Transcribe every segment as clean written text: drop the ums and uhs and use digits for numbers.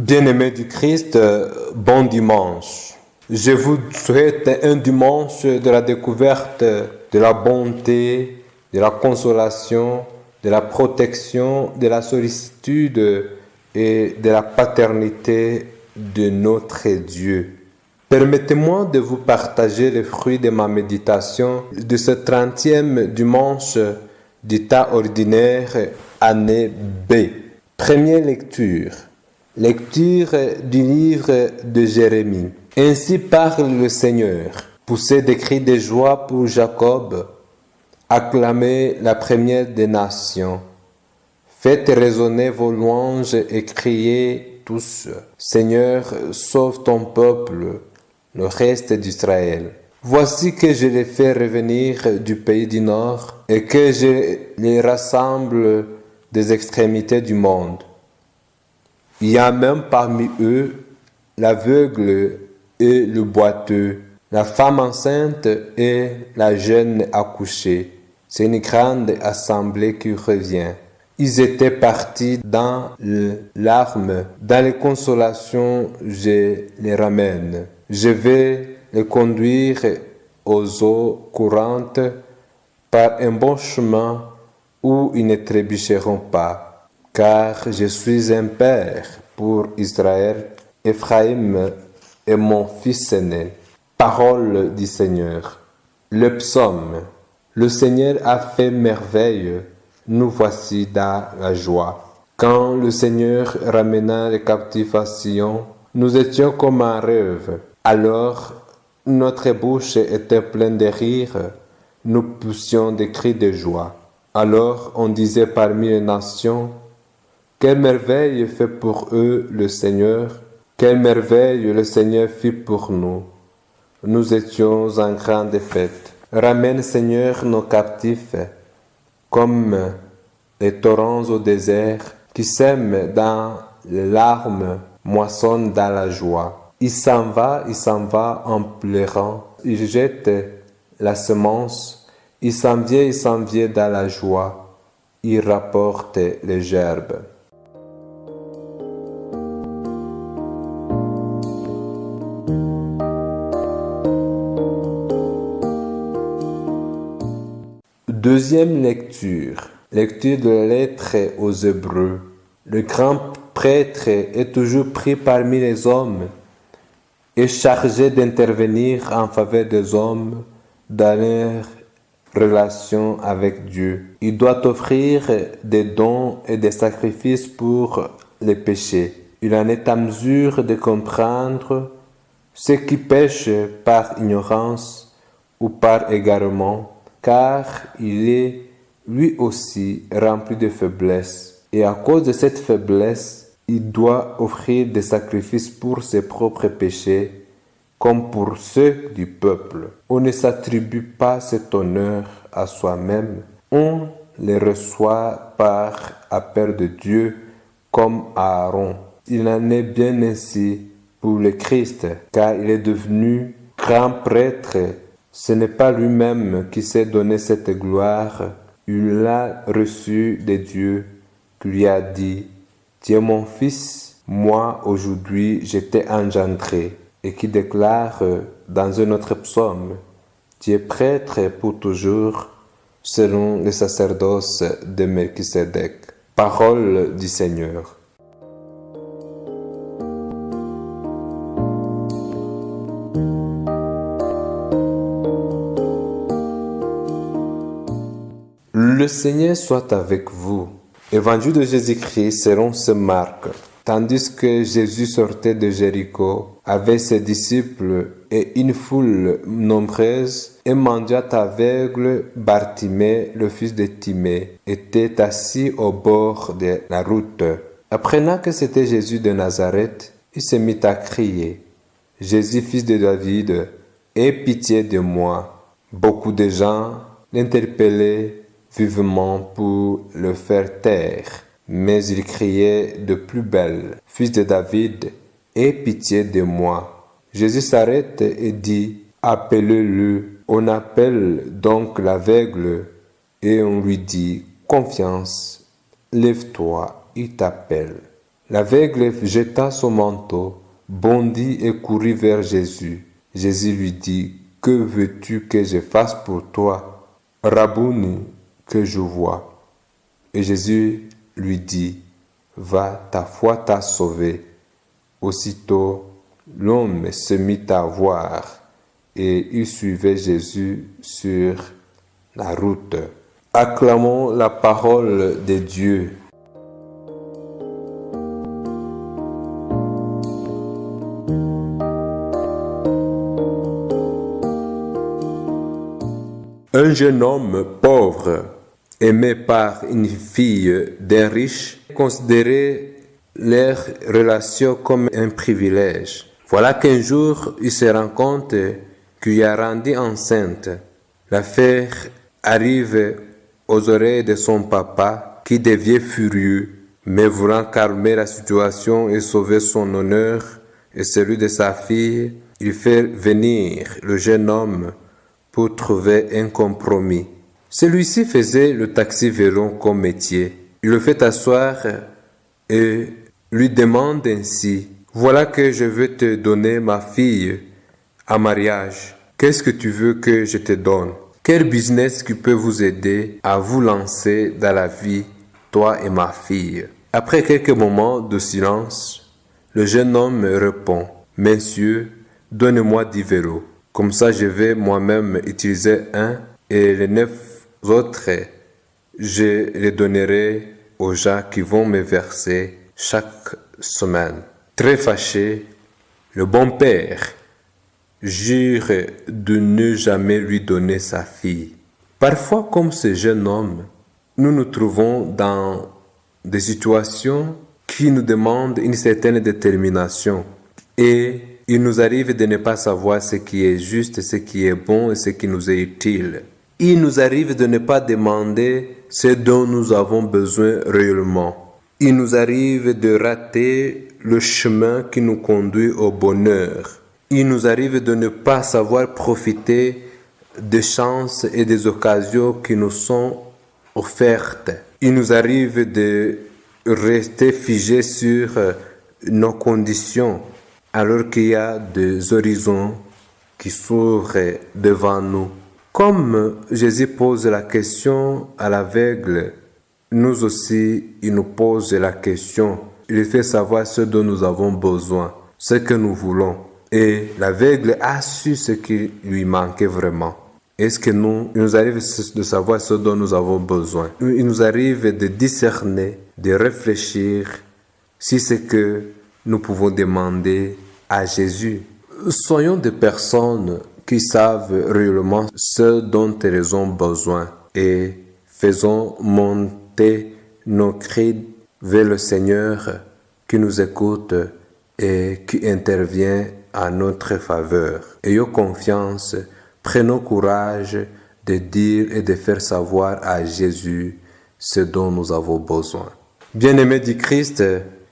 Bien-aimés du Christ, bon dimanche. Je vous souhaite un dimanche de la découverte de la bonté, de la consolation, de la protection, de la sollicitude et de la paternité de notre Dieu. Permettez-moi de vous partager les fruits de ma méditation de ce 30e dimanche du temps ordinaire, année B. Première lecture. Lecture du livre de Jérémie. Ainsi parle le Seigneur. Poussez des cris de joie pour Jacob. Acclamez la première des nations. Faites résonner vos louanges et criez tous. Seigneur, sauve ton peuple, le reste d'Israël. Voici que je les fais revenir du pays du Nord et que je les rassemble des extrémités du monde. Il y a même parmi eux l'aveugle et le boiteux, la femme enceinte et la jeune accouchée. C'est une grande assemblée qui revient. Ils étaient partis dans les larmes, dans les consolations, je les ramène. Je vais les conduire aux eaux courantes par un bon chemin où ils ne trébucheront pas. Car je suis un père pour Israël, Ephraïm est mon fils aîné. Parole du Seigneur. Le psaume. Le Seigneur a fait merveille, nous voici dans la joie. Quand le Seigneur ramena les captifs à Sion, nous étions comme un rêve. Alors notre bouche était pleine de rire, nous poussions des cris de joie. Alors on disait parmi les nations, quelle merveille fait pour eux le Seigneur, quelle merveille le Seigneur fit pour nous. Nous étions en grande fête. Ramène, Seigneur, nos captifs, comme les torrents au désert, qui sèment dans les larmes, moissonnent dans la joie. Il s'en va en pleurant, il jette la semence, il s'en vient dans la joie, il rapporte les gerbes. Deuxième lecture. Lecture de la lettre aux Hébreux. Le grand prêtre est toujours pris parmi les hommes et chargé d'intervenir en faveur des hommes dans leur relation avec Dieu. Il doit offrir des dons et des sacrifices pour les péchés. Il en est à mesure de comprendre ceux qui pêchent par ignorance ou par égarement, car il est lui aussi rempli de faiblesse. Et à cause de cette faiblesse, il doit offrir des sacrifices pour ses propres péchés, comme pour ceux du peuple. On ne s'attribue pas cet honneur à soi-même, on les reçoit par appel de Dieu, comme Aaron. Il en est bien ainsi pour le Christ, car il est devenu grand prêtre. Ce n'est pas lui-même qui s'est donné cette gloire, il l'a reçue de Dieu, qui lui a dit, « Tu es mon fils, moi aujourd'hui je t'ai engendré », et qui déclare dans un autre psaume, « Tu es prêtre pour toujours, selon le sacerdoce de Melchisédek ». Parole du Seigneur. Le Seigneur soit avec vous. Évangile de Jésus-Christ selon saint Marc. Tandis que Jésus sortait de Jéricho avec ses disciples et une foule nombreuse, un mendiant aveugle, Bartimée, le fils de Timée, était assis au bord de la route. Apprenant que c'était Jésus de Nazareth, il se mit à crier, « Jésus, fils de David, aie pitié de moi. » Beaucoup de gens l'interpellaient vivement pour le faire taire. Mais il criait de plus belle, « Fils de David, aie pitié de moi. » Jésus s'arrête et dit, « Appelez-le. » On appelle donc l'aveugle et on lui dit, « Confiance, lève-toi, il t'appelle. » L'aveugle jeta son manteau, bondit et courut vers Jésus. Jésus lui dit, « Que veux-tu que je fasse pour toi? Rabouni, que je vois. » Et Jésus lui dit, « Va, ta foi t'a sauvé. » Aussitôt, l'homme se mit à voir et il suivait Jésus sur la route. Acclamons la parole de Dieu. Un jeune homme pauvre, aimé par une fille d'un riche, considérait leur relation comme un privilège. Voilà qu'un jour, il se rend compte qu'il a rendu enceinte. L'affaire arrive aux oreilles de son papa qui devient furieux, mais voulant calmer la situation et sauver son honneur et celui de sa fille, il fait venir le jeune homme pour trouver un compromis. Celui-ci faisait le taxi-vélo comme métier. Il le fait asseoir et lui demande ainsi, « Voilà que je veux te donner ma fille en mariage. Qu'est-ce que tu veux que je te donne? Quel business qui peut vous aider à vous lancer dans la vie, toi et ma fille? » Après quelques moments de silence, le jeune homme répond, « Messieurs, donnez-moi 10 vélos. Comme ça, je vais moi-même utiliser un et les 9 autres, je les donnerai aux gens qui vont me verser chaque semaine. » Très fâché, le bon père jure de ne jamais lui donner sa fille. Parfois, comme ce jeune homme, nous nous trouvons dans des situations qui nous demandent une certaine détermination et il nous arrive de ne pas savoir ce qui est juste, ce qui est bon et ce qui nous est utile. Il nous arrive de ne pas demander ce dont nous avons besoin réellement. Il nous arrive de rater le chemin qui nous conduit au bonheur. Il nous arrive de ne pas savoir profiter des chances et des occasions qui nous sont offertes. Il nous arrive de rester figés sur nos conditions alors qu'il y a des horizons qui s'ouvrent devant nous. Comme Jésus pose la question à l'aveugle, nous aussi, il nous pose la question. Il fait savoir ce dont nous avons besoin, ce que nous voulons. Et l'aveugle a su ce qui lui manquait vraiment. Est-ce que il nous arrive de savoir ce dont nous avons besoin? Il nous arrive de discerner, de réfléchir si c'est que nous pouvons demander à Jésus. Soyons des personnes qui savent réellement ce dont elles ont besoin et faisons monter nos cris vers le Seigneur qui nous écoute et qui intervient à notre faveur. Ayons confiance, prenons courage de dire et de faire savoir à Jésus ce dont nous avons besoin. Bien-aimés du Christ,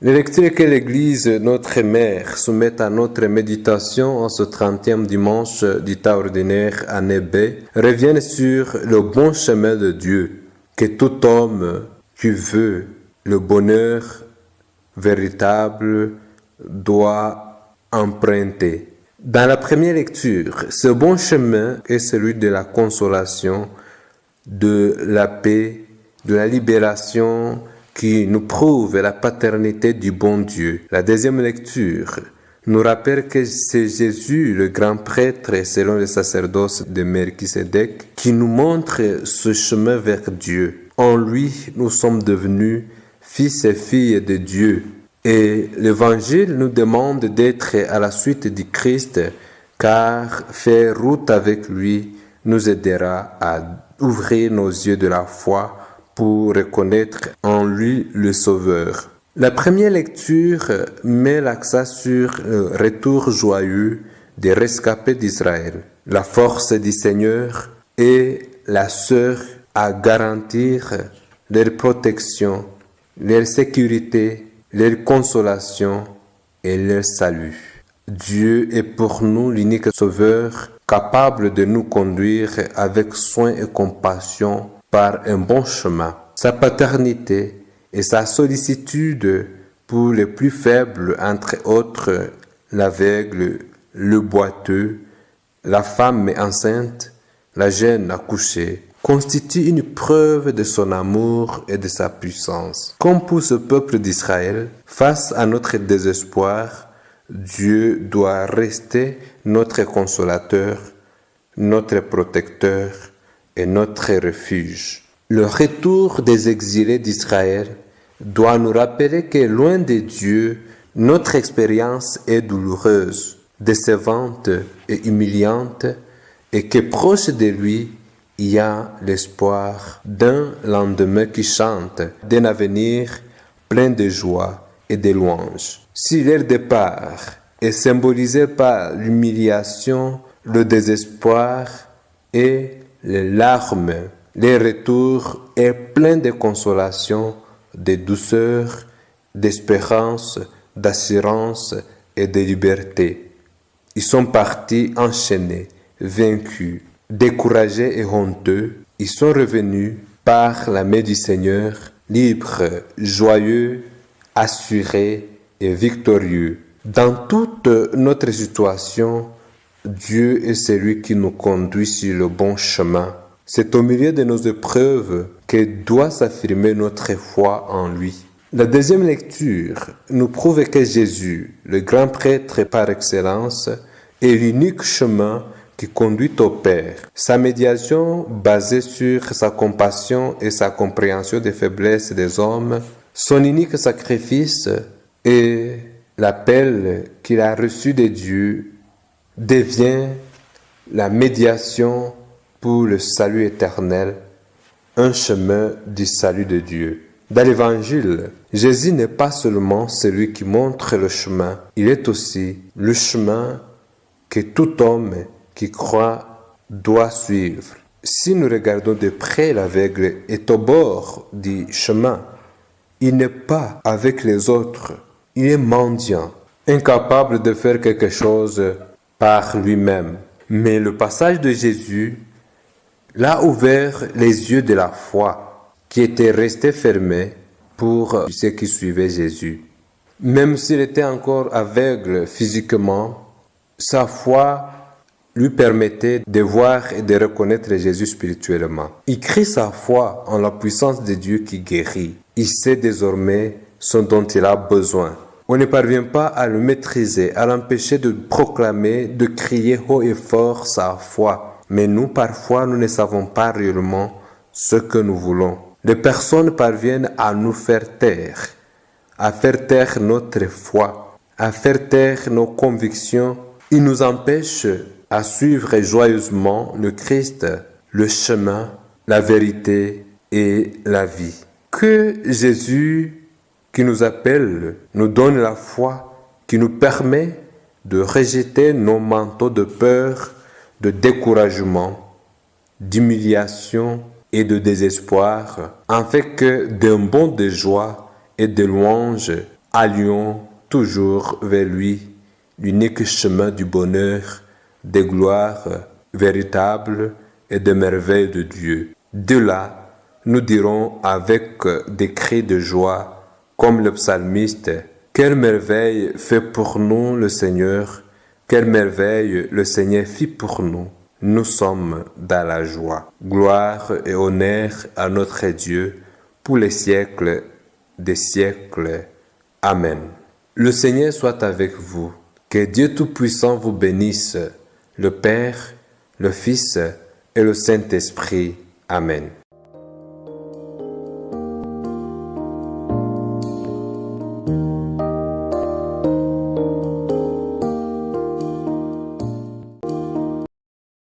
les lectures que l'Église, notre Mère, soumet à notre méditation en ce 30e dimanche du temps ordinaire année B reviennent sur le bon chemin de Dieu que tout homme qui veut le bonheur véritable doit emprunter. Dans la première lecture, ce bon chemin est celui de la consolation, de la paix, de la libération qui nous prouve la paternité du bon Dieu. La deuxième lecture nous rappelle que c'est Jésus, le grand prêtre, selon le sacerdoce de Melchisédek, qui nous montre ce chemin vers Dieu. En lui, nous sommes devenus fils et filles de Dieu. Et l'Évangile nous demande d'être à la suite du Christ, car faire route avec lui nous aidera à ouvrir nos yeux de la foi pour reconnaître en lui le Sauveur. La première lecture met l'accent sur le retour joyeux des rescapés d'Israël. La force du Seigneur est la sœur à garantir leur protection, leur sécurité, leur consolation et leur salut. Dieu est pour nous l'unique Sauveur capable de nous conduire avec soin et compassion par un bon chemin. Sa paternité et sa sollicitude pour les plus faibles, entre autres l'aveugle, le boiteux, la femme enceinte, la jeune accouchée, constitue une preuve de son amour et de sa puissance. Comme pour ce peuple d'Israël, face à notre désespoir, Dieu doit rester notre consolateur, notre protecteur et notre refuge. Le retour des exilés d'Israël doit nous rappeler que loin de Dieu, notre expérience est douloureuse, décevante et humiliante, et que proche de lui, il y a l'espoir d'un lendemain qui chante, d'un avenir plein de joie et de louanges. Si leur départ est symbolisé par l'humiliation, le désespoir et les larmes, leur retour est plein de consolation, de douceur, d'espérance, d'assurance et de liberté. Ils sont partis enchaînés, vaincus, découragés et honteux. Ils sont revenus par la main du Seigneur, libres, joyeux, assurés et victorieux. Dans toute notre situation, Dieu est celui qui nous conduit sur le bon chemin. C'est au milieu de nos épreuves que doit s'affirmer notre foi en lui. La deuxième lecture nous prouve que Jésus, le grand prêtre par excellence, est l'unique chemin qui conduit au Père. Sa médiation, basée sur sa compassion et sa compréhension des faiblesses des hommes, son unique sacrifice et l'appel qu'il a reçu de Dieu devient la médiation pour le salut éternel, un chemin du salut de Dieu. Dans l'Évangile, Jésus n'est pas seulement celui qui montre le chemin, il est aussi le chemin que tout homme qui croit doit suivre. Si nous regardons de près, l'aveugle est au bord du chemin. Il n'est pas avec les autres, il est mendiant, incapable de faire quelque chose par lui-même. Mais le passage de Jésus l'a ouvert les yeux de la foi qui étaient restés fermés pour ceux qui suivaient Jésus. Même s'il était encore aveugle physiquement, sa foi lui permettait de voir et de reconnaître Jésus spirituellement. Il crie sa foi en la puissance de Dieu qui guérit. Il sait désormais ce dont il a besoin. On ne parvient pas à le maîtriser, à l'empêcher de proclamer, de crier haut et fort sa foi. Mais nous, parfois, nous ne savons pas réellement ce que nous voulons. Les personnes parviennent à nous faire taire, à faire taire notre foi, à faire taire nos convictions. Ils nous empêchent à suivre joyeusement le Christ, le chemin, la vérité et la vie. Que Jésus, qui nous appelle, nous donne la foi qui nous permet de rejeter nos manteaux de peur, de découragement, d'humiliation et de désespoir, afin que d'un bond de joie et de louange allions toujours vers lui, l'unique chemin du bonheur, des gloires véritables et des merveilles de Dieu. De là, nous dirons avec des cris de joie, comme le psalmiste, « Quelle merveille fait pour nous le Seigneur, quelle merveille le Seigneur fit pour nous. Nous sommes dans la joie. » Gloire et honneur à notre Dieu pour les siècles des siècles. Amen. Le Seigneur soit avec vous. Que Dieu Tout-Puissant vous bénisse, le Père, le Fils et le Saint-Esprit. Amen.